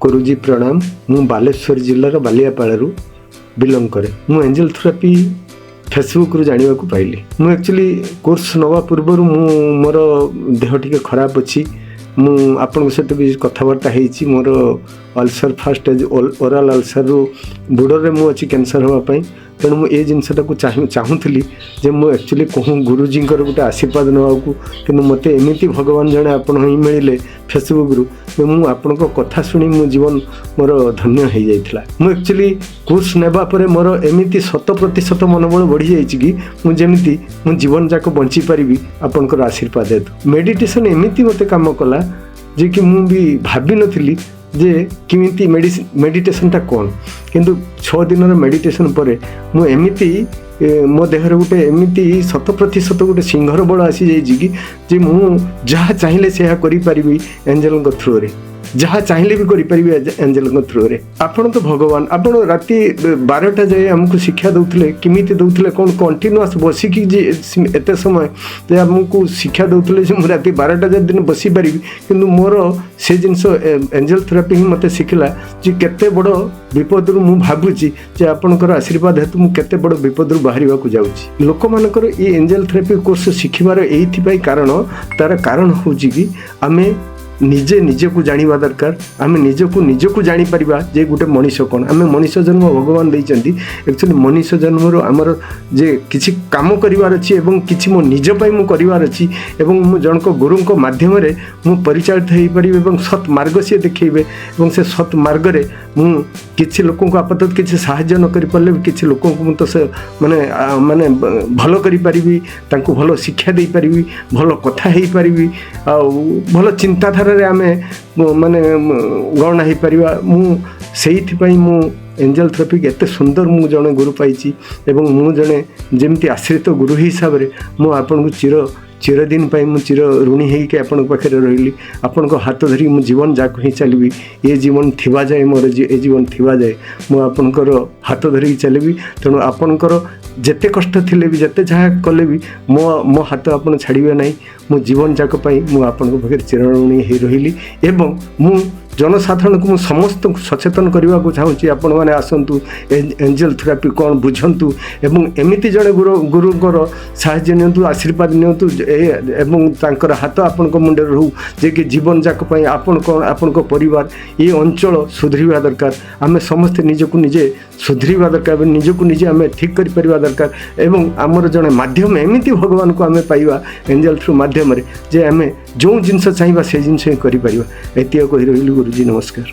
गुरुजी प्रणाम। मु बालेश्वर जिल्लार बालियापाड़ू बिलंग करे। मु एंजल थेरापी फेसबुक रु जानिबा को पाइली। मु एक्चुअली कोर्स नवा पूर्व मोर देह टिके खराब अच्छी। मु आपन सहित भी कथबार्ता होइछि। मोर ulcer first as oral ulcer रु बुडरे मु अच्छी कैंसर होगापाई। तेणु मुझे जिनसा को चाहूली जे मु एक्चुअली कहूँ गुरुजी गोटे आशीर्वाद नाकू कि मत एमती भगवान जड़े आप मिले फेसबुक रु मु आपण कथा शुणी मो जीवन मोर धन्य हो जाता। मु एक्चुअली कोर्स नेबा परे मोर एमती 100% मनोबल बढ़ी जाइए कि मुझे मो जीवन जाक बंची पारि आपणकर आशीर्वाद हेतु। मेडिटेशन एमती मत काम कला जे कि मु भी भाभी नथिली जे किमिति मेडिटेशन टा कौन, किंतु 6 दिन मेडिटेशन पर मु एमिति मो देहर गोटे एमिति 100% गोटे सिंहर बल आसी जाइए कि मु जहाँ चाहिए से करी एंजल थ्रू रे, जहाँ चाहिए भी करी एंजल थ्रू रे। आपण तो भगवान आपण राति 12टा जाए आमको शिक्षा दौले किमिति दौले कौन कंटिन्यूअस बसिकी एत समय जे आमको शिक्षा दौले राति 12टा जाए दिन बसी पारि, किंतु मोर से जिनस एंजल थेरापी ही मत शिखला जे केते बड़ विपद रु मु भाबुची जे आपणकर आशीर्वाद हेतु मु केते बड़ विपद रु बाहरिबा को जाउची। लोक मानकर ए एंजल थेरापी कोर्स शिखिबार एथि पई कारण तार कारण होची कि आमे निजे निजको जानिबा दरकार। आम निजको जानी परिबा जे गोटे मनीष कौन। आम मनीष जन्म भगवान देइचंती। एक्चुअली मनीष जन्म रो आमर जे किछि काम करिवार अछि एवं किछि मो निज पई मु करिवार अछि एवं मु जनक गुरुंको माध्यम रे मु परिचालित हेइ परिबे एवं सत मार्ग से देखैबे एवं से सत मार्ग रे मु किछि लोकन को आपातत किछि सहाय्य न करि परले किछि लोकन को मु तो से माने भलो करि परिबी, तांको भलो शिक्षा देइ परिबी, भलो कथा हेइ परिबी आ भलो चिंताधारा आमे माने गणना हो पार। मुझे मु एंजल थेरापी एत सुंदर मु जड़े गुरु पाई एवं मु जड़े जमती आश्रित गुरु हिसाब से मु आपन को चिरदिन पाई मु चिर ऋणी होइके आपण पाखे रही। आपण हाथ धरी मु जीवन जाक ही चलि। ये जीवन थिबा जाए मोर ए जीवन थिबा जाए मु आपणकर हाथ धरिकी चलि। तेणु आपणकर जेते कष्ट थिले भी जेते जहाँ कले भी मो हाथ आपन छाड़िबे नहीं। मो जीवन जाक पाई मु आपन पाखे चिरऋणी हो रही एवं मु जनसाधारण को समस्त सचेतन करने को चाहूँगी। आपण मैंने आसतु एंजल थेरापी कौन बुझंतु एवं एमती जड़े गुरुंर साहाय्य नियंतु, आशीर्वाद नियंतु एवं तांकर हाथ आपण मुंडे रहू जे कि जीवन जाक पाई आपण कौन आपण परिवार ये अंचल सुधरिबा दरकार। आम समस्ते निजको निजे सुधरिबा दरकार, निजको निजे आम ठीक कर परिबा दरकार एवं आमर जड़े माध्यम एमती भगवान को आम पाइबा एंजल थ्रू माध्यम जे आम जो जिनस चाहिए से जिनस ही करि परिबा। एतिया कहि रहिलु गुरुजी नमस्कार।